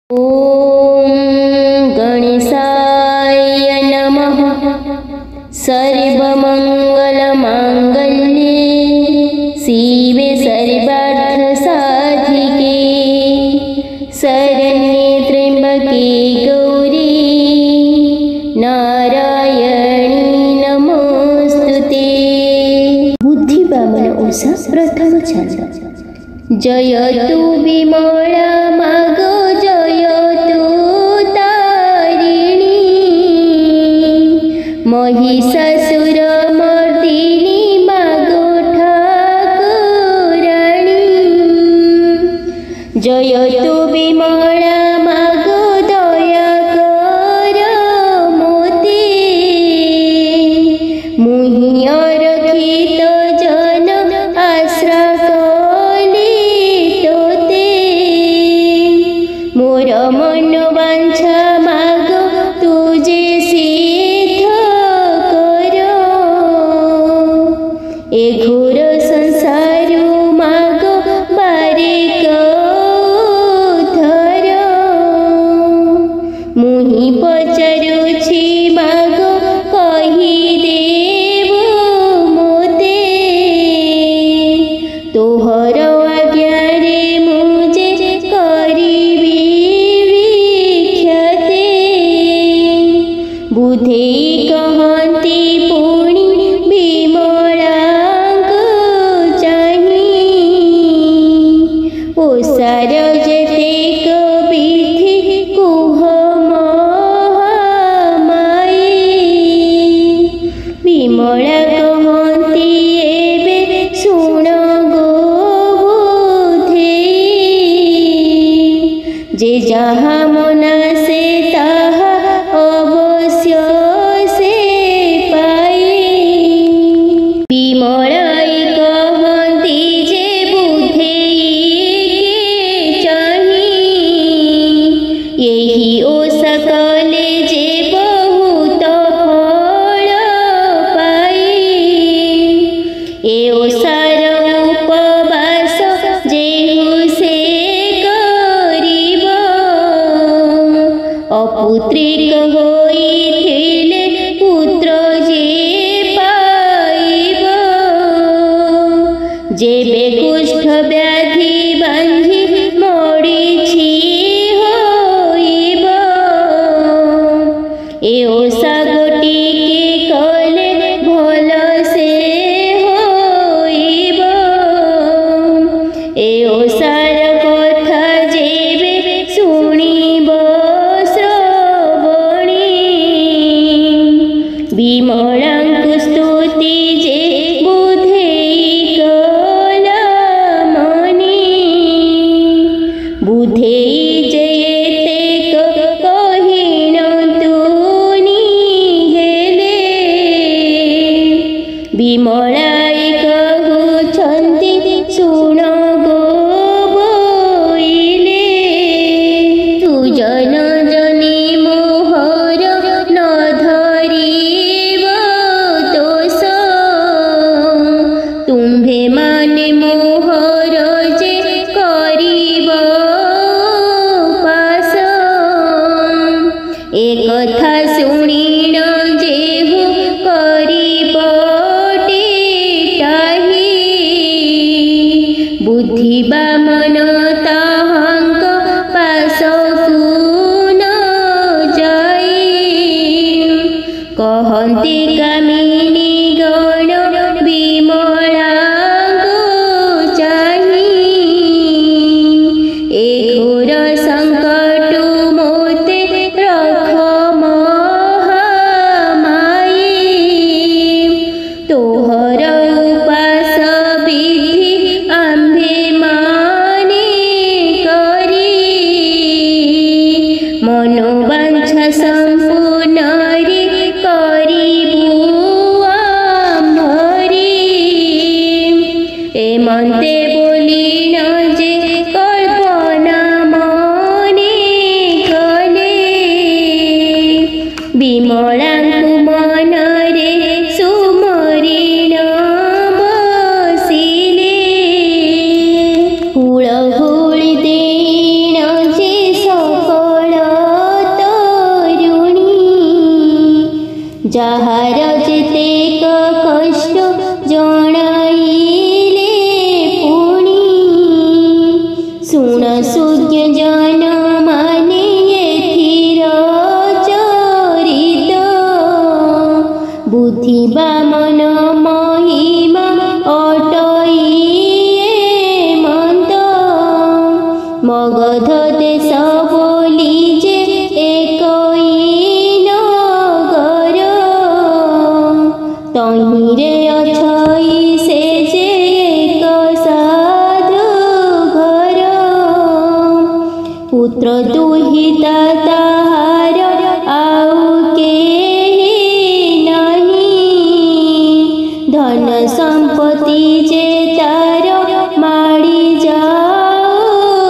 ॐ गणेशाय नमः। सर्वमङ्गलमाङ्गल्ये शिवे सर्वार्थसाधिके शरण्ये त्र्यम्बके गौरी नारायणी नमोस्तुते। बुद्धिवामन ओषा प्रथम छन्द। जयतु विमला मागो जयतु तारिणी महिषासुर मर्दिनी मागो ठाकुराणी। जयतु विमला मागो दया कर मोते मुहिया रखित जन आश्रा मोर मन वांछा मागो तुझे सिद्ध कर। ए घोर संसार मागो बारे कौधर। मुहि पचारुछि मागो कही देव मोते तोहर आज्ञारे मुझे करिबी बुधेई कहती पुणी विमलांको चाही। ओषार जेतेक विधि कुह महामाई। विमला कहती एबे शुण गो बुधेई। जे जहाँ मना से ताहा अवश्य से पाई। विमलाई कहती जे बुधेई के चाही। यही ओषा कले जे बहुत फल पाई। ए ओषार उपवास जेहु से करिब अपुत्रिक होइथिले पुत्र जे पाइब। जेबे कुष्ठ व्याधि बांधि मरिछि होइब। ए ओषा गोटिके कले भल से होइब। ए ओषार कथा जेबे शुणिब विमलांकु स्तुति जे बुधेई कला मनि। बुधेई जेतेक कहिन तुनि हेले। विमलाई कहुछन्ति शुण गो बोइले। तु जन जनी मोहर न धरिब दोष। तुम्भे माने मोहर जे करिब पास। ए कथा शुणिन जेहु करिब टेटाही। बुद्धिवामन ताहांक पासकु न जाई। कहन्ति कामिनी गण विमलांको चाही। ए घोर संकट मोते रख महामाई। तोहर उपास विधि आम्भे माने करी। मनोवांछा संपूर्ण रे करिबु आम्भरी। एमन्ते बोलिन जे कल्पना मने कले। विमलांकु मनरे सुमरिन बसिले। हुळहुळि देन जे सकल ଯାହାର ଯେତେକ କଷ୍ଟ ଜଣାଇଲେ ପୁଣି ଶୁଣ ସୁଜ୍ଞଜନ ମାନେ ଏଥିର ଚରିତ ବୁଦ୍ଧିବା ମନ ମହିମା ଅଟଇ ମନ୍ତ ମଗଧ ଦେଶ ବୋଲି ଯେ ଏକଇ ନଗର ତହିଁରେ ଅଛଇ ସେ ଯେ ଏକ ସାଧୁ ଘର ପୁତ୍ର ଦୁହିତା ତାହାର ଆଉ କେହି ନାହିଁ ଧନ ସମ୍ପତ୍ତି ଯେ ତାର ମାଡ଼ି ଯାଉଥାଇ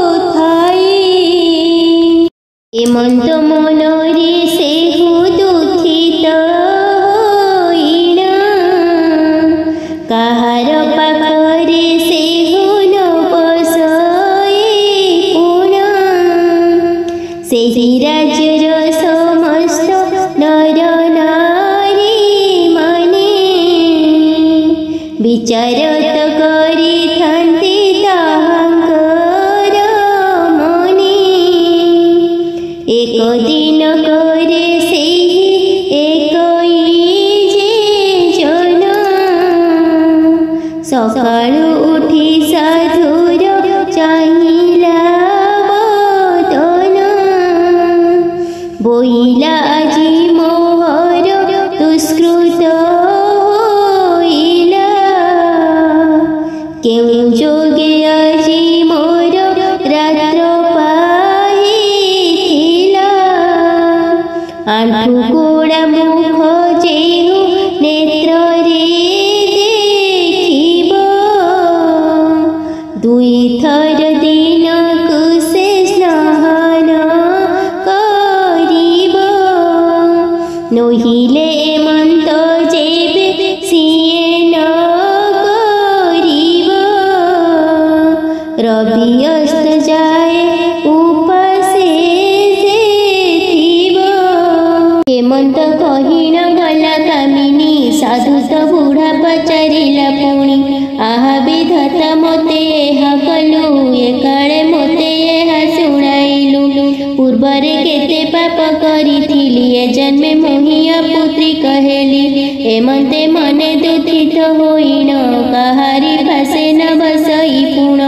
ଏମନ୍ତ ମନରେ ସେହୁ ଦୁଃଖିତ ହୋଇନା କାହାର ପାଖରେ ସେହୁ ନ ବସଇ ପୁଣା ସେହି ରାଜ୍ୟର ସମସ୍ତ ନର ନାରୀ ମାନେ ବିଚାରତ କରିଥାନ୍ତି ତାହାଙ୍କର ମନେ ଏକ ଦିନ କରେ ସେହି ଏକଇ ଯେ ଜନ ସକାଳୁ ଉଠି ସାଧୁର ଚାହିଁଲା ବଦନ ବୋଇଲା ଆଜି ମୋହର ଦୁଷ୍କୃତ ହୋଇଲା କେଉଁ ଯୋଗେ ଆଜି ମୋର ରାତ୍ର ପାଇଥିଲା ଆଣ୍ଠୁ ଗୋଡ଼ା ମୁଖ ଯେହୁ ନେତ୍ରରେ ଦେଖିବ ଦୁଇଥର ଦିନକୁ ସେ ସ୍ନାନ କରିବ ନୋହିଲେ ଏମନ୍ତ ଯେବେ ସିଏ ନ କରିବ ରବି ଅସ୍ତ ଯାଏ ଉପାସେ ସେ ଥିବ ହେମନ୍ତ କହି ନ ଗଲା କାମିନୀ ସାଧୁ ତ ବୁଢ଼ା ପଚାରିଲା ପୁଣି ଆହା ବିଧାତା ମୋତେ ଏହା କଲୁ ଏକାଳେ ମୋତେ ଏହା ଶୁଣାଇଲୁ ପୂର୍ବରେ କେତେ ପାପ କରିଥିଲି ଏ ଜନ୍ମେ ମୋହିଆ ପୁତ୍ରୀ କହେଲି ଏମନ୍ତେ ମନେ ଦୁଃଖିତ ହୋଇନ କାହାରି ଫାସେ ନ ବସଇ ପୁଣ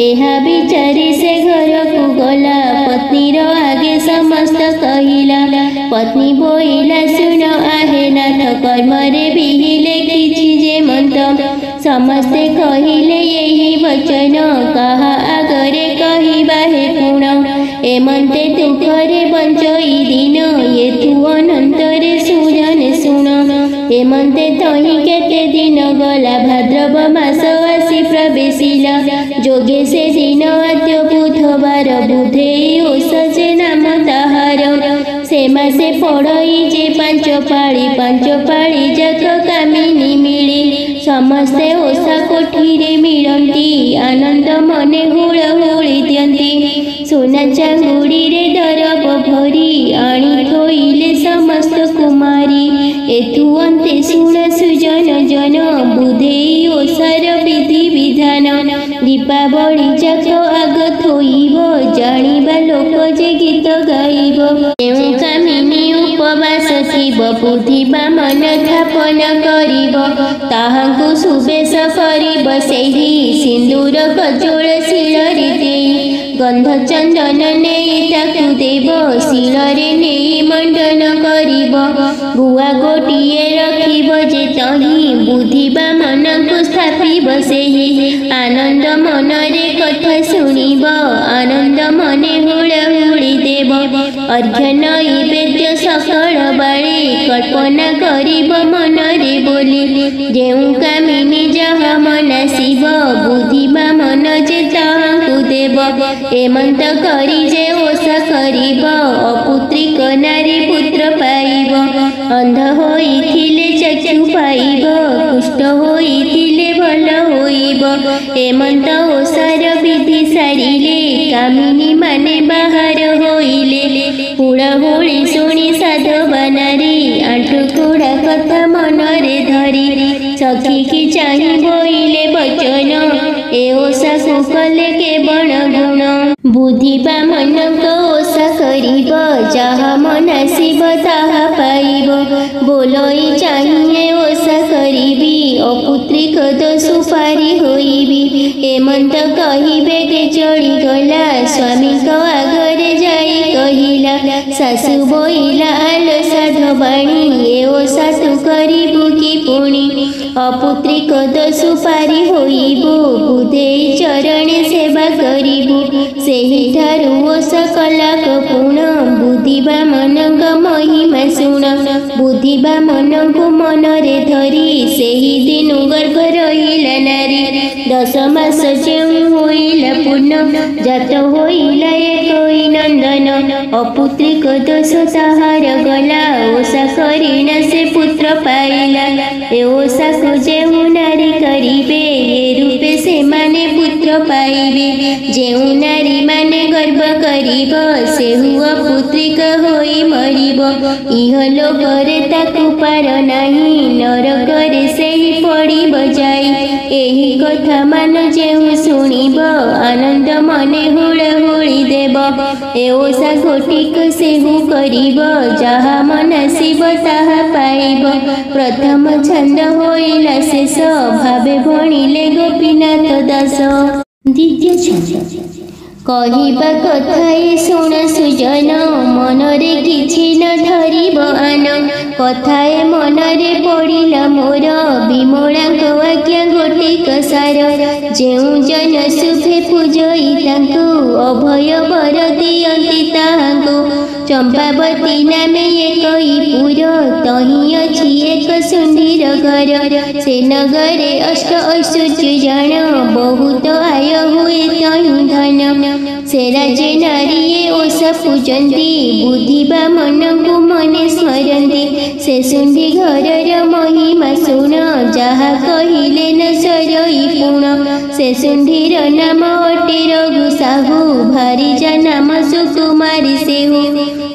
ଏହା ବିଚାରି ସେ ଘରକୁ ଗଲା ପତ୍ନୀର ଆଗେ ସମସ୍ତ କହିଲା ପତ୍ନୀ ବୋଇଲା ଶୁଣ ଆହେ ନାଥ କର୍ମରେ ବିହି ଲେଖିଛି ଯେ ମନ୍ତ ସମସ୍ତେ କହିଲେ ଏହି ବଚନ କାହା ଆଗରେ କହିବା ହେ ପୁଣ ଏମନ୍ତେ ଦୁଃଖରେ ବଞ୍ଚଇ ଦିନ ଏଥୁ ଅନନ୍ତରେ ସୁଜନେ ଶୁଣ ଏମନ୍ତେ ତହିଁ କେତେ ଦିନ ଗଲା ଭାଦ୍ରବ ମାସ ଆସି ପ୍ରବେଶିଲା ଯୋଗେ ସେ ଦିନ ଆଦ୍ୟ ବୁଧବାର ବୁଧେଇ ଓଷ ଯେ ନାମ ତାହାର ସେ ମାସେ ପଢ଼ଇ ଯେ ପାଞ୍ଚ ପାଳି ଯାକ କାମିନୀ ମିଳେ ସମସ୍ତେ ଓଷା କୋଠିରେ ମିଳନ୍ତି ଆନନ୍ଦ ମନେ ହୁଳହୁଳି ଦିଅନ୍ତି ସୁନା ଚାଙ୍ଗୁଡିରେ ଦରବ ଭରି ଆଣି ଥୋଇଲେ ସମସ୍ତ କୁମାରୀ ଏଥୁ ଅନ୍ତେ ଶୁଣ ସୁଜନ ଜନ ବୁଧେଇ ଓଷାର ବିଧି ବିଧାନ ଦୀପାବଳି ଯାକ ଆଗ ଥୋଇବ ଜାଣିବା ଲୋକ ଯେ ଗୀତ ଗାଇବ ଯେଉଁ କାମିନୀ ଉପବାସ ଥିବ ବୁଧିବା ମନ ଥାପନ କରିବ ତାହାଙ୍କୁ ସୁବେଶ କରିବ ସେହି ସିନ୍ଦୁର କଜୋଳ ଶିଳରେ ଦେଇ ଗନ୍ଧ ଚନ୍ଦନ ନେଇ ତାକୁ ଦେବ ଶିଳରେ ନେଇ ମଣ୍ଡନ କରିବ ଗୁଆ ଗୋଟିଏ ରଖିବ ଯେ ତହିଁ ବୁଧିବା ମନକୁ ସ୍ଥାପିବ ସେହି ଆନନ୍ଦ ମନରେ କଥା ଶୁଣିବ ଆନନ୍ଦ ମନେ ହୁଳହୁଳି ଦେବ ଅର୍ଘ୍ୟ ନୈବେଦ୍ୟ ସକାଳ ବେଳେ କଳ୍ପନା କରିବ ମନରେ ବୋଲି ଯେଉଁ କାମିନୀ ଯାହା ମନାସିବ ବୁଧିବା ମନ ଯେ ତାହାଙ୍କୁ ଦେବ ଏମନ୍ତ କରି ଯେ ଓଷା କରିବ ଅପୁତ୍ରିକ ନାରୀ ପୁତ୍ର ପାଇବ ଅନ୍ଧ ହୋଇଥିଲେ ଚକ୍ଷୁ ପାଇବ କୁଷ୍ଠ ହୋଇଥିଲେ ଭଲ ହୋଇବ ଏମନ୍ତ ଓଷାର ବିଧି ସାରିଲେ କାମିନୀ ମାନେ ବାହାର ହୋଇଲେ ହୁଳହୁଳି ଶୁଣି ସାଧବ ନାରୀ ଆଣ୍ଠୁ କୁଢ଼ା बचन ए ओषाकु कले केवल गुण बुद्धिबा मनक ओषा करिब जहा मनासिब ताहा पाइब बोलई चाहिए ओषा करिबी अपुत्रिक दोषु पारी होइबी एमंत कहिबे के चढ़ी गला स्वामी को आगरे जाई कहिला सासु बोइला आलो साधु बाणी ए ओषा तू करिबु कि पुणी अपुत्रिक दोषु पारी होइबु बुधेई चरणे सेवा करिबु सेही ठारु ओषा कलाक पुण बुद्धिबा मनक महिमा शुण बुद्धिबा मनकु मनरे धरी सेही दिनु गर्भ रहिला नारी 10 मास जेउ होइला पूर्ण जात होइला एकई नंदन अपुत्रिक दोष ताहार गला ओषा करिना से पुत्र पाइला ए ओषा को जेउ नारी करिबे ए रूपे से माने पुत्र पाइबे जेउ नारी माने गर्भ करिब सेहु अपुत्रिक होई मरिब इह लोकरे ताकु पार नाही नरकरे सेही पड़िब जाई एही कथा मान जेउ शुणिब आनंद मने हुड़हुड़ी देब ए ओषा गोटिक सेहु करिब जहा मनासिब ताहा पाइब प्रथम छंद होइला शेष भावे भणिले गोपीनाथ दास द्वितीय छंद कहिबा कथाए शुण सुजन मनरे किछि न धरिब आन कथाए मनरे पड़िला मोर विमलांक आज्ञा गोटिक सार जेउ जन शुभे पूजई तांकु अभय वर दियंती ताहांकु चंपावती नामे एकई पुर तही अछि एक सुंदर घर से नगरे अष्ट ऐश्वर्य जान बहुत आय हुए तही धन से राजे नारी ओषा पूजंती बुद्धिबा मनकु मने स्मरंती से सुंदी घरर महिमा शुण जहा कहिले न सरई पुण से सुंदीर नाम अटे रघु साहू भारीजा नाम सुकुमारी सेहु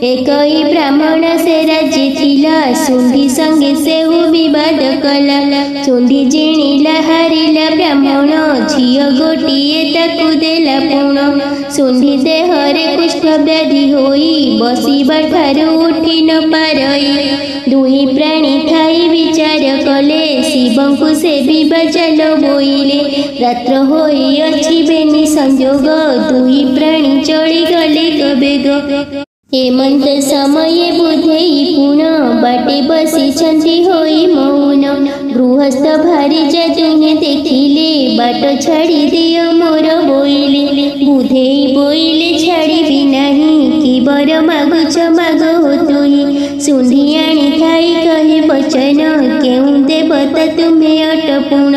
एकई ब्राह्मण से राज्य थिला सुंदी संगे सेहु विवाद कला सुंदी जिणिला हारिला ब्राह्मण झियो गोटिए ताकु देला पुण सुंदी देहरे कुष्ठ व्याधि होई बसिबा ठारू उठी न पारई दुई प्राणी थाई विचार कले शिवंकु सेविबा चाल बोइले रात्र होई अछि बेनी संजोग दुई प्राणी चली गले कबेग हेमंत समय बुधेई पुण बाटे बसी छंती होई मौन गृहस्थ भारी दुहे देखिले बाट छाड़ी दियो मोर बोइले बुधेई बोइले छाड़ी नाही कि बर मागुच माग हो तुई सुंधी आनी थाई कहे बचन केउ देवता तुम्हें अटपुण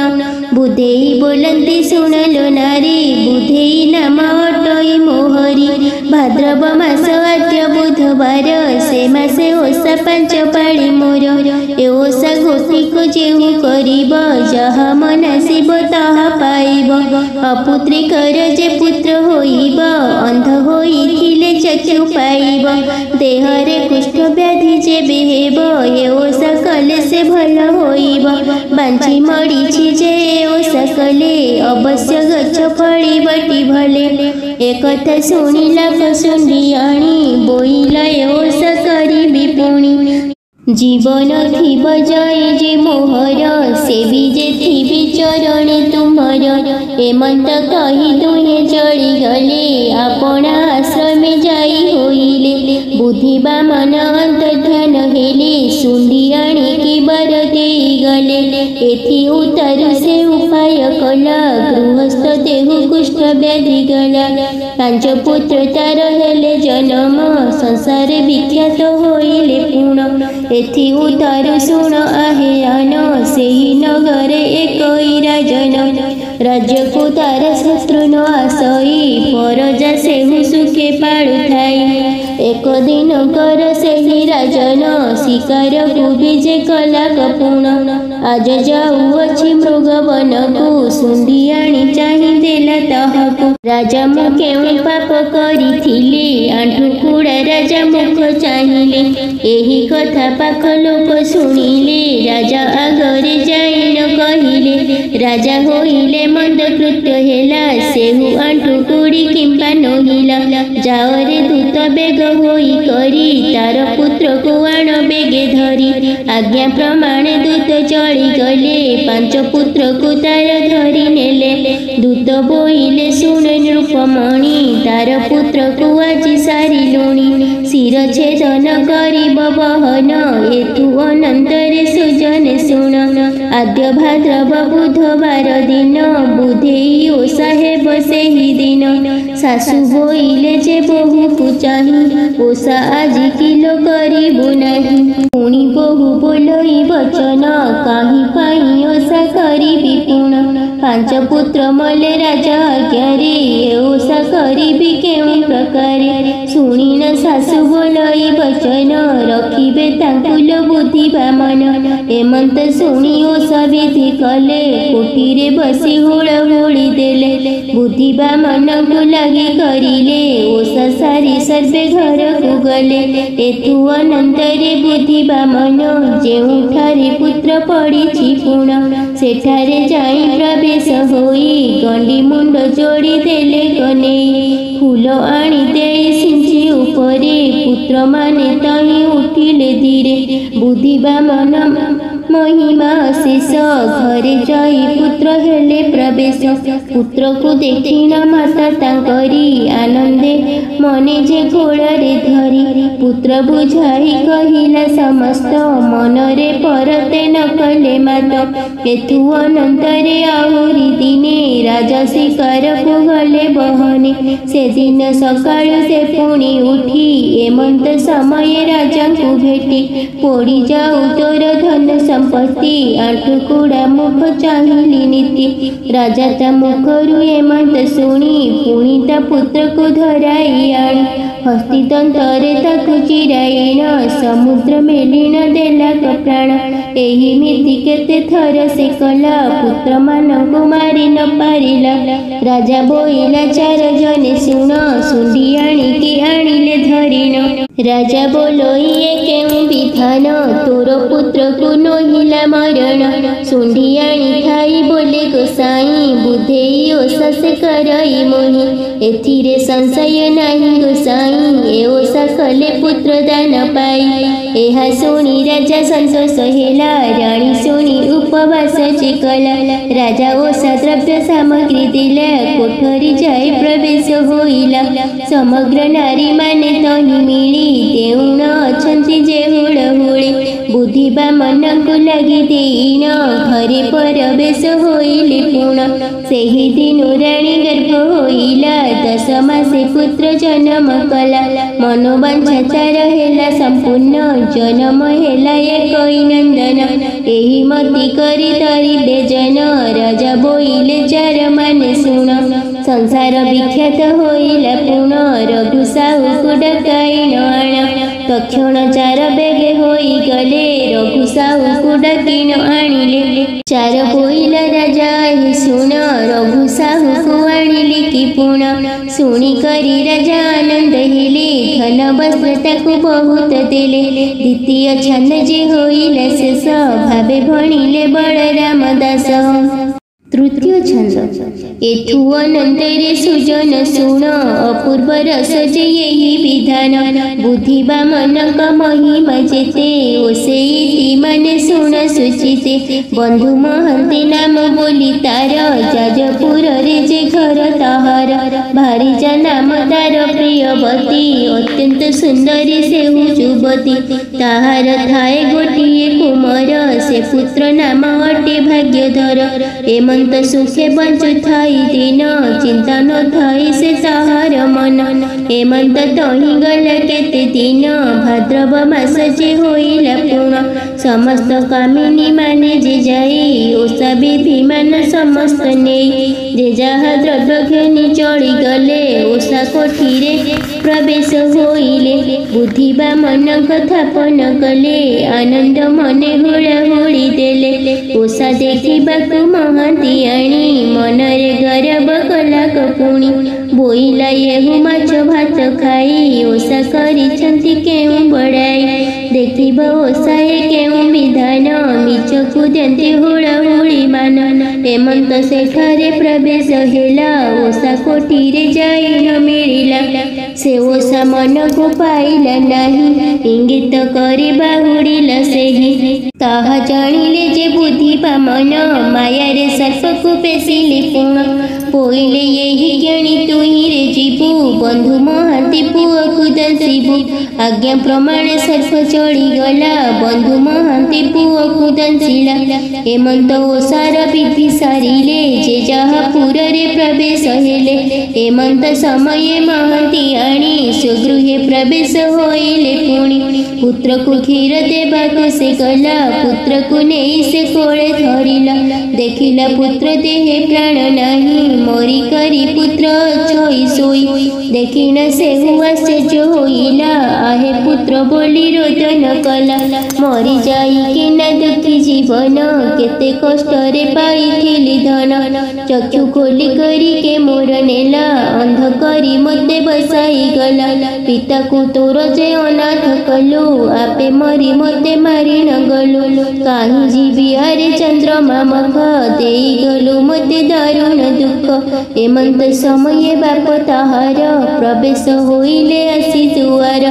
बुधेई बोलंती सुनलो नारी बुधेई नाम अटई मोहरी भाद्रव मास आद्य बुधवार से मासे ओषा 5 पाଳି मोर ए ओषा गोटिक जेउ करिब जहा मनासिब ताहा पाइब अपुत्रिकर जे पुत्र होइब अंध होइथिले चक्षु पाइब देहरे कुष्ठ व्याधि जे बेहेब ए ओषा कले से भल होइब बांची मरिछि जे ओषा कले अवश्य गछ फळी बटी भले एकथा शुणिला कसुंडी आणी बोइला ओषा करिबी पुणी जीवन थिब जय जे मोहर सेवी जे थिबी चरणे तुमर हेमंत कही दुहे चली गले आपणा आश्रमे जाई होइले बुद्धिबा मन अंतर्ध्यान हेले सुंडी आणी की बर देई गले एथि उतारु से उपाय कला गृहस्थ देहु कुष्ठ व्याधि गला 5 पुत्र तार हेले जन्म संसार विख्यात होइले पूर्ण एथि उतारु शुण आहे आन सेही नगरे एकई राजन राज्य को तार शत्रु न आसई परजा सेहु सुखे पाळु थाई एक दिन कर सेही राजन शिकार को विजे कला कपुण आज जाऊअछि मृगवन को सुंदी आनी चाहि देला ताहाकु राजा मु केउ पाप करिथिले आंठु कुड़ा राजा मुख चाहिले एही कथा पाख लोक शुणिले राजा आगरे जाई न कहिले राजा होइले मंद कृत्य हेला सेहु आंठु कुड़ी किंबा नहिला जाओ रे दूत बेग होई करी तार पुत्र को आण बेगे धरी आज्ञा प्रमाणे दूत चली गले पांच पुत्र को तार धरी नेले दूत बोइले सुन नृपमणि तार पुत्र को आजी सारी लुणी शिर छेदन करिब बहन एथु अनंतरे सुजन शुण आद्य भाद्रव बुधवार दिन बुधेई ओषा हेब सेहि दिन सासु बोइले जे बहु को चाही ओषा आजी किलो करिबु नाही पुणी बहु बोलई वचन काहि पाई ओषा करिबि पुण पांच पुत्र मले राजा आज्ञारे ओषा करिबि केउ प्रकारे शुणिन सासु बोलई वचन रखिबे तांकुल बुद्धि बामन एमंत शुणी ओषा विधि कले कोठीरे बसी हुड़हुड़ी देले बुद्धि बामन को लगी करिले ओषा सारी सर्वे घर को गले एथु अनंतरे बुद्धि बामन जेउठारे पुत्र पड़िछि पुण सेठारे जाई प्रवेश होई गंडी मुंड जोड़ी देले कनेई फूल आनी देई सिंची उपरे पुत्र माने तही उठिले धीरे बुद्धि बामन महिमा शेष घरे जाई पुत्र हेले प्रवेश पुत्र को देखिन माता तांकरी आनंदे मने जे घोड़ारे धरी पुत्र बुझाई कहिला समस्त मनरे परते न कले मात एथु अनंतरे आहुरी दिने राजा शिकार को गले बहने से दिन सकाळु से पुणी उठी एमंत समय राजा को भेटी पड़ी जाऊ तोर धन संपत्ति आंठु कुड़ा मुख चाहिली नीति राजा ता मुखरु एमंत शुणी पुणी ता पुत्र को धराई आणी हस्ती तंतरे ताकु चिराईन समुद्र मेलिन देला प्राण एही मिति केते थर से कला पुत्र मानकु मारी न पारिला राजा बोइला चार जने शुण सुंडी आणिके आनिले धरिन राजा बोलोइए केउ विधान तोर पुत्र को नहिला मरण सुंडी आणी खाई बोले गोसाई बुधेई ओषा से करई मोहि एथिरे संशय नाही गोसाई ए ओषा कले पुत्र दान पाई एहा शुणी राजा संतोष हेला राणी शुणी उपवास कला राजा ओषा द्रव्य सामग्री दिला कोठरी जाई प्रवेश होइला समग्र नारी माने तही मिली देउण अछंती जे हुड़हुड़ी बुद्धि बामन को लगी देइन घरे प्रवेश होइले पुण सेहि दिन राणी गर्भ होइला 10 मासे पुत्र जन्म कला मनोवांछा तार हेला संपूर्ण जन्म हेला एकई नंदन एही मति करी तरिले जन राजा बोइले चार माने शुण संसार विख्यात होइला पुण रघु साहु को डकाई न आण तक्षण चार बेगे होई गले रघु साहु को डाकी न आनिले चार बोइला राजा ही शुण रघु साहु को आनिले कि पुण शुणी करी राजा आनंद हेले धन वस्त्र ताकु बहुत देले द्वितीय छंद जे होइला शेष भावे भणिले बलराम दास तृतीय छंद एथु अनंतरे सुजन शुण अपूर्व रस जे यही विधान बुद्धि बामन का महिमा जेते ओसेई माने शुण सुचिते बंधु महंती नाम बोली तार जाजपुर रे जे घर ताहार भारीजा नाम तार प्रियवती अत्यंत सुंदरी सेहु युवती ताहार थाए गोटिए कुमार से पुत्र नाम अटे भाग्यधर एमंत सुखे बंचु थाई दिन चिंता न थाई से ताहार मन एमंत तही गला केते दिन भाद्रव मास जे होइला पुण समस्त कामिनी माने जे जाई ओषा विधि मान समस्त नेई जे जहा द्रव्य घेनी चली गले ओषा कोठीरे प्रवेश होइले बुद्धि बामन कथापन कले आनंद मने हुड़ाहुड़ी देले ओषा देखिबाकु महांती आणी मनरे गर्व कला कपुणी बोइला येहु माछ भात खाई ओषा करिछंती केउ बड़ाई देखिब ओषाए केउ विधान मिछ कुदंती हुड़हुड़ी मान मान हेमंत सेठारे प्रवेश हेला ओषा कोठीरे जाई न मिलिला से ओषा मन को पाइला नहीं इंगित करी बाहुड़िला सेही ताहा जानिले जे बुद्धि बामन माया रे सर्प को पेशिले पुण पोइले यही ज्ञानी तुही रे जीवु बंधु महांती पुआ को दंसिबु आज्ञा प्रमाण सर्प चढ़ी गला बंधु महांती पुआ को दंसिला हेमंत ओषार विधि सारिले जे जहा पुरे प्रवेश हेले हेमंत समय महांती आनी स्वगृहे प्रवेश होइले पुणी पुत्र को क्षीर देवाको से गला पुत्र को नहीं से कोले धरिला देखिला पुत्र देहे प्राण नहीं मरी करी पुत्र छोई सोई देखी न से हुआ से जो होइला आहे पुत्र बोली रोदन कला मरी जाई कि न दुखी जीवन केते कष्ट रे पाइथिली धन चक्षु खोली करी के मोर नेला अंध करी मते बसाई गला पिता को तोर जे अनाथ कलु आपे मरी मते मारी न गलु काहि जीवी हरे चंद्रमा मख देई गलु मते दारुण दुख हेमंत समय बाप ताहार प्रवेश होइले आसी दुआर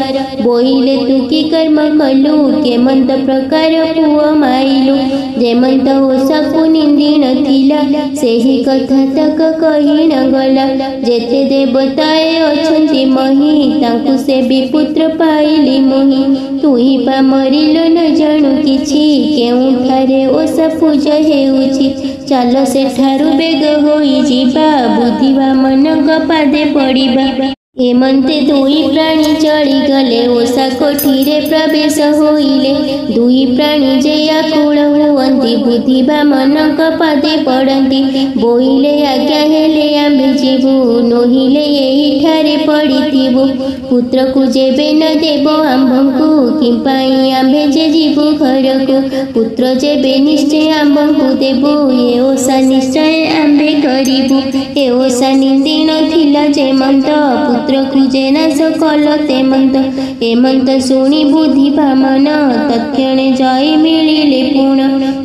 बोइले तू की कर्म कलु केमंत प्रकार पुआ माइलु जेमंत ओषा को निंदी नथिला सेही कथा तक कही न गला जेते देवताए अछंती मही तांकु से भी पुत्र पाइली मोही तुही पा मरिलो न जाणु किछि केउठारे ओषा पूजा हेउछि चाल सेठारु बेग होई जिबा बुद्धिवा मनक पादे पड़िबा हेमंते दुई प्राणी चढ़ी गले ओषा कोठीरे प्रवेश होइले दुई प्राणी जे आकुल हुअंती बुद्धिवा मनक पादे पड़ंती बोइले आज्ञा हेले आम्भे जीवु नोहिले एही ठारे पड़िथिबु पुत्र को जेबे न देबो आम्भंकु किंपाई आम्भे जे जीवु घरकु पुत्र जेबे निश्चय आम्भंकु देबो ए ओषा निश्चय आम्भे करिबु ए ओषा निंदी नथिला जेमंत पुत्र खुजे न सकल तेमंत हेमंत शुणी बुद्धि बामन तत्क्षणे जाई मिलिले पुण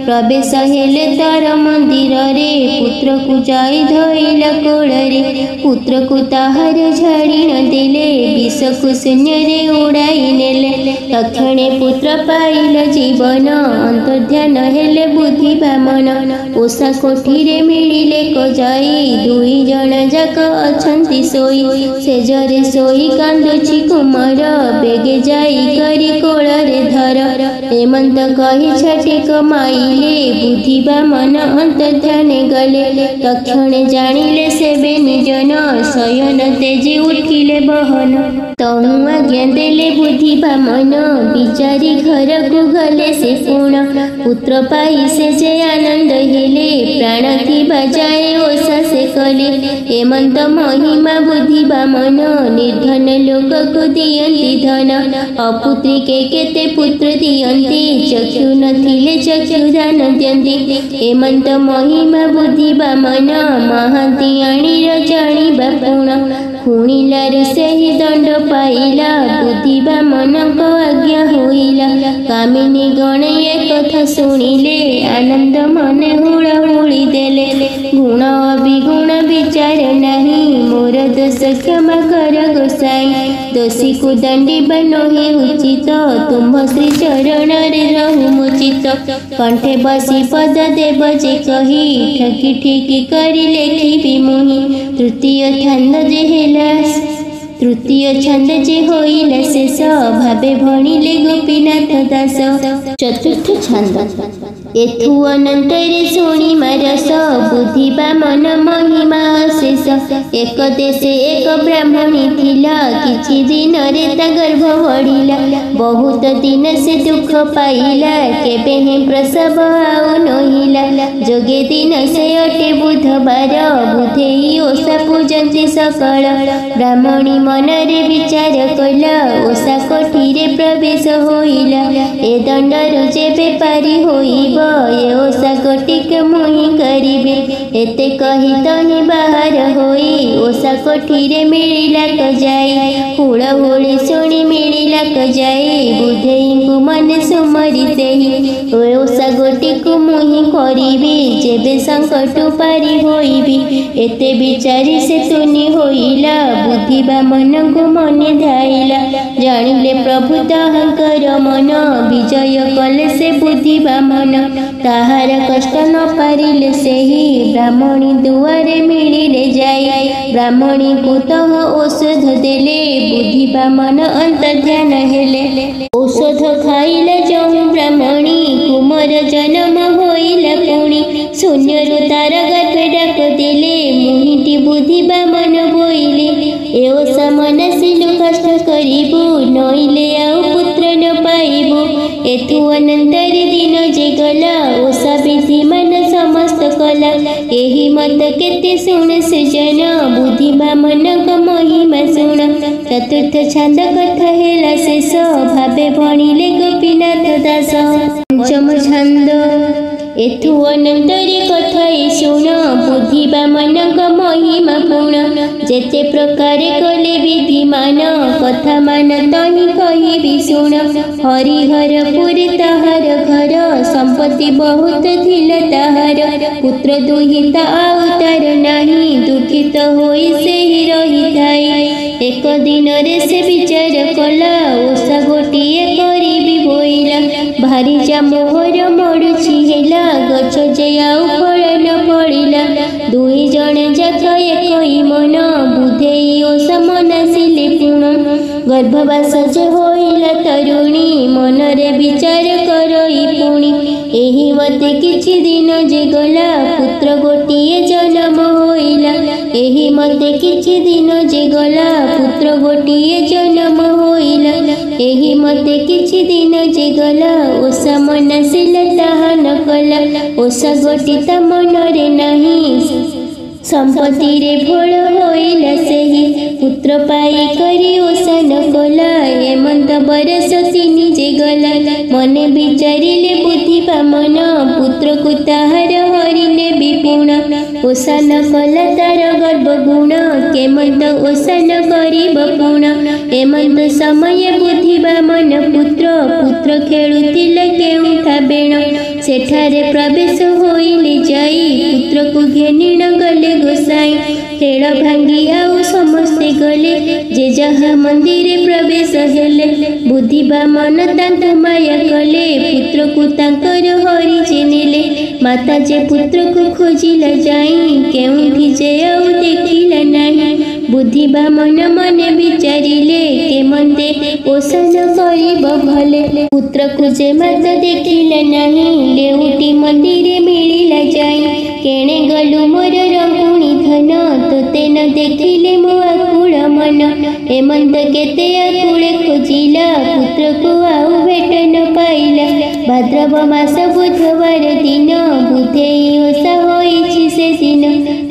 प्रवेश हेले तार मंदिर रे पुत्र को जाई धइला कोल रे पुत्र को ताहार झाड़ी न देले विष को शून्य रे उड़ाई नेले तत्क्षणे पुत्र पाइल जीवन अंतर्ध्यान हेले बुद्धि बामन ओषा कोठीरे मिलिले को जाई दुई जण जाक अछंती सोई से जरे सोई कांदुछि कुमार बेगे जाई करी कोल रे धर हेमंत कही छाटे कमाइले बुद्धि बामन अंतर्ध्याने गले तक्षणे जानिले सेबे निजन शयन तेजी उठिले बहन तहु आज्ञा देले बुद्धि बामन बिचारी घर को गले से पूर्ण पुत्र पाई से जे आनंद हेले प्राण थी बजाए ओषा से कले हेमंत महिमा बुद्धि बामन निर्धन लोक को दियंती धन अपुत्री के केते पुत्र दियंती चक्षु नथिले चक्षु दान दियंती हेमंत महिमा बुद्धि बामन महांती आणी जाणी बापुण खुणिलार सेही दंड पाइला बुद्धि बामन को आज्ञा होइला कामिनी गण ए कथा सुनिले आनंद मने हुड़हुड़ी देले गुण अभिगुण विचार नहीं मोर दोष क्षमा कर गोसाई दोषी को दंडी बनोहे उचित तुम श्री चरण रे रहु मुचित कंठे बसी पद देव जे कही ठकी ठिकी करी लेखी मोहि तृतीय छंद जे हेला तृतीय छंद जे होइला शेष भावे भणिले गोपीनाथ दास चतुर्थ छंद एथु अनंतरे शुणी मारस बुद्धि बामन महिमा शेष एक देशे एक ब्राह्मणी थिला किछि दिन रे ता गर्भ बढ़िला बहुत दिन से दुख पाइला केबे हे प्रसव आउ नहिला जोगे दिन से अटे बुधवार बुधेई ओषा पूजन्ति सकल ब्राह्मणी मन रे विचार कला ओषा कोठीरे प्रवेश होइला ए दंडरु जेबे पारी होइब ए ओषा कोटिक मुहि करिबे एते कही तही बाहर होई ओषा कोठीरे मिलिला क जाई हुड़हुड़ी शुणी मिलिला क जाई बुधेई को मन सुमरी ସେହି ଓଷା ଗୋଟିକୁ ମୁହିଁ କରିବି ଯେବେ ସଙ୍କଟ ପାରି ହୋଇବି। ଏତେ ବିଚାରି ସେ ତୁନି ହୋଇଲା ବୁଦ୍ଧିବା ମନକୁ ମନେ ଧାଇଲା। ଜାଣିଲେ ପ୍ରଭୁ ତାହାଙ୍କର ମନ ବିଜୟ କଲେ ସେ ବୁଦ୍ଧିବା ମନ। ତାହାର କଷ୍ଟ ନ ପାରିଲେ ସେହି ବ୍ରାହ୍ମଣୀ ଦୁଆରେ ମିଳିଲେ ଯାଇ। ବ୍ରାହ୍ମଣୀକୁ ତହ ଔଷଧ ଦେଲେ ବୁଦ୍ଧିବା ମନ ଅନ୍ତର୍ଧ୍ୟାନ ହେଲେ। ଔଷଧ ଖାଇଲା ଯେଉଁ ବ୍ରାହ୍ମଣୀ କୁମାର ଜନ୍ମ ହୋଇଲା ପୁଣି। ଶୂନ୍ୟରୁ ତାର ଗର୍ଭେ ଡାକ ଦେଲେ ମୁହିଁଟି ବୁଦ୍ଧିବା ମନ ବୋଇଲେ। ଏ ଓଷା ମନାସିଲୁ କଷ୍ଟ କରିବୁ ନଇଲେ ଆଉ ପୁତ୍ର ନ ପାଇବୁ। ଏଥୁ ଅନନ୍ତରେ ଦିନ ଯେ ଗଲା ଓଷା ବିଧି ମାନ ସମସ୍ତ କଲା। ଏହି ମତ କେତେ ଶୁଣ ସୁଜନ ବୁଦ୍ଧିବା ମନଙ୍କ ମହିମା ଶୁଣ। ଚତୁର୍ଥ ଛାନ୍ଦ କଥା ହେଲା ଶେଷ ଭାବେ ଭଣିଲେ ଗୋପୀନାଥ ଦାସ। ପଞ୍ଚମ ଛାନ୍ଦ ଏଥୁ ଅନନ୍ତରେ କଥା ଶୁଣ ବୁଦ୍ଧିବା ମନଙ୍କ ମହିମା ପୁଣ। ଯେତେ ପ୍ରକାରେ କଲେ ବିଧିମାନ କଥା ମାନ ତହିଁ କହିବି ଶୁଣ। ହରିହରପୁରେ ତାହାର ଘର ସମ୍ପତ୍ତି ବହୁତ ଥିଲା ତାହାର। ପୁତ୍ର ଦୁହିତା ଆଉ ତାର ନାହିଁ ଦୁଃଖିତ ହୋଇ ସେହି ରହିଥାଏ। ଏକ ଦିନରେ ସେ ବିଚାର କଲା ଓଷା ଗୋଟିଏ କରିବି ବୋଇଲା। ଭାରି ମୋହର ମଡ଼ୁଛି ହେଲା ଗଛ ଯେ ଆଉ ଫଳ ନ ଫଳିଲା। ଦୁଇ ଜଣ ଯାକ ଏକଇ ମନ ବୁଧେଇ ଓଷା ମନାସିଲେ ପୁଣ। ଗର୍ଭବାସ ଯେ ହୋଇଲା ତରୁଣୀ ମନରେ ବିଚାର କରଇ ପୁଣି। ଏହି ମତେ କିଛି ଦିନ ଯେ ଗଲା ପୁତ୍ର ଗୋଟିଏ ଜନ୍ମ ହୋଇଲା। ଏହି ମତେ କିଛି ଦିନ ଯେ ଗଲା ପୁତ୍ର ଗୋଟିଏ ଜନ୍ମ ହୋଇଲା। ଏହି ମତେ କିଛି ଦିନ ଯେ ଗଲା ଓଷା ମନାସିଲା ତାହା ନ କଲା। ଓଷା ଗୋଟି ତା ମନରେ ନାହିଁ ସମ୍ପତ୍ତିରେ ଭୋଳ ହୋଇଲା ସେହି। ପୁତ୍ର ପାଇ କରି ଓଷା ନ କଲା ଏମନ୍ତ ବରଷ ତିନି ଯେ ଗଲା। ମନେ ବିଚାରିଲେ ବୁଦ୍ଧିବା ମନ ପୁତ୍ରକୁ ତାହାର ହରିଲେ ବିପୁଣ। ଓଷା ନ କଲା ତାର ଗର୍ବ ଗୁଣ କେମନ୍ତ ଓଷା ନ କରିବ ପୁଣ। ଏମନ୍ତ ସମୟ ବୁଦ୍ଧିବା ମନ ପୁତ୍ର ଖେଳୁଥିଲା କେଉଁଠା ବେଣ। ସେଠାରେ ପ୍ରବେଶ ହୋଇଲେ ଯାଇ ପୁତ୍ରକୁ ଘେନିଣ ଗଲେ ଗୋସାଇଁ। ଖେଳ ଭାଙ୍ଗି ଆଉ ସମସ୍ତେ ଗଲେ ଯେ ଯାହା ମନ୍ଦିରେ ପ୍ରବେଶ ହେଲେ। ବୁଦ୍ଧିବା ମନ ତାଙ୍କୁ ମାୟା କଲେ ପୁତ୍ରକୁ ତାଙ୍କର ହରି ଚିହ୍ନିଲେ। ମାତା ଯେ ପୁତ୍ରକୁ ଖୋଜିଲା ଯାଇ କେଉଁଠି ଯେ ଆଉ ଦେଖିଲା ନାହିଁ। ବୁଦ୍ଧିବା ମନ ମନେ ବିଚାରିଲେ କେମନ୍ତେ ଓଷା ନ କରିବ ଭଲେ। ପୁତ୍ରକୁ ଯେ ମାତା ଦେଖିଲା ନାହିଁ ଲେଉଟି ମନ୍ଦିରେ ମିଳିଲା ଯାଇ। କେଣେ ଗଲୁ ମୋର ରଙ୍କୁଣୀ ଧନ ତୋତେ ନ ଦେଖିଲେ ମୋ ଆକୁଳ ମନ। ଏମନ୍ତ କେତେ ଆକୁଳେ ଖୋଜିଲା ପୁତ୍ରକୁ ଆଉ ଭେଟ ନ ପାଇଲା। ଭାଦ୍ରବ ମାସ ବୁଧବାର ଦିନ ବୁଧେଇ ଓଷା ହୋଇଛି ସେ ଦିନ।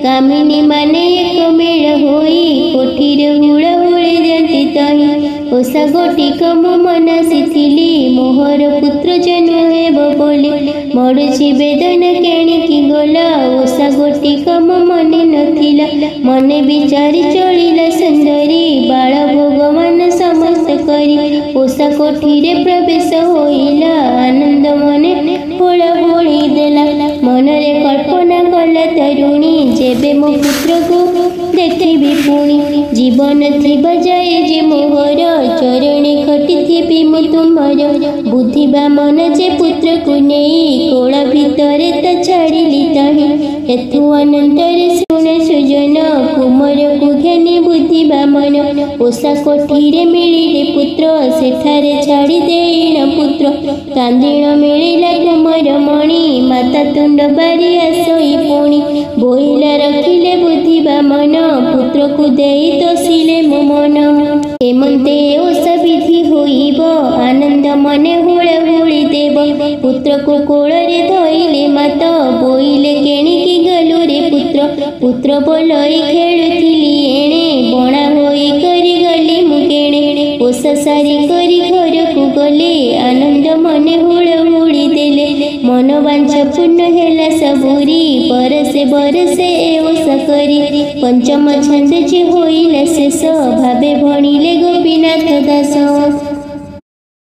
କାମିନୀ ମାନେ ଏକ ମେଳ ହୋଇ କୋଠିରେ ହୁଳହୁଳି ଯାନ୍ତି ତହିଁ। ଓଷା ଗୋଟିକ ମୁଁ ମନାସିଥିଲି ମୋହର ପୁତ୍ର ଜନ୍ମ ହେବ ବୋଲି। ମଡ଼ୁଛି ବେଦନା କେଣିକି ଗଲା ଓଷା ଗୋଟିକ ମୋ ମନେ ନଥିଲା। ମନେ ବିଚାରି ଚଳିଲା ସୁନ୍ଦରୀ ବାଳ ଭଗବାନ ସମସ୍ତ କରି। ଓଷା କୋଠିରେ ପ୍ରବେଶ ହୋଇଲା ଆନନ୍ଦ ମନେ ହୁଳହୁଳି ଦେଲା। ମନରେ କଳ୍ପନା କଲା ତରୁଣୀ ଯେବେ ମୋ ପୁତ୍ରକୁ ଦେଖିବି ପୁଣି। ଜୀବନ ଥିବା ଯାଏ ଯେ ମୋହର ଚରଣେ ଖଟିଥିବି ମୁଁ ତୁମର। ବୁଦ୍ଧିବା ମନ ଯେ ପୁତ୍ରକୁ ନେଇ କୋଳ ଭିତରେ ତ ଛାଡ଼ିଲି ତହିଁ। ଏଥୁ ଅନନ୍ତରେ ଶୁଣ ସୁଜନ କୁମରକୁ ଘେନି ବୁଦ୍ଧିବା ମନ। ଓଷା କୋଠିରେ ମିଳିଲେ ପୁତ୍ର ସେଠାରେ ଛାଡ଼ି ଦେଇଣ ପୁତ୍ର। କାନ୍ଦିଣ ମିଳିଲା କୁମର ମଣି ମାତା ତୁଣ୍ଡ ବାରି ଆସଇ ପୁଣି। ବୋଇଲା ରଖିଲେ ବୁଦ୍ଧିବା ମନ ପୁତ୍ରକୁ ଦେଇ ତୋଷିଲେ ମୋ ମନ। ଏମନ୍ତେ ଓଷା ବିଧି ହୋଇବ ଆନନ୍ଦ ମନେ ହୁଳହୁଳି ଦେବ। ପୁତ୍ରକୁ କୋଳରେ ଧଇଲେ ମାତା ବୋଇଲେ କେଣିକି ଗଲୁ ରେ ପୁତ୍ର ବୋଲଇ ଖେଳୁଥିଲି ଏଣେ ବଣା ହୋଇ କରି ଗଲି ମୁଁ କେଣେ। ଓଷା ସାରି କରି ଘରକୁ ଗଲେ ଆନନ୍ଦ ମନେ ହୁଳହୁଳି ଦେଲେ। ମନ ବାଞ୍ଛା ପୂର୍ଣ୍ଣ ହେଲା ସବୁରି ବରଷେ ଓଷା କରି। ପଞ୍ଚମ ଛାନ୍ଦ ଯେ ହୋଇଲା ଶେଷ ଭାବେ ଭଣିଲେ ଗୋପୀନାଥ ଦାସ।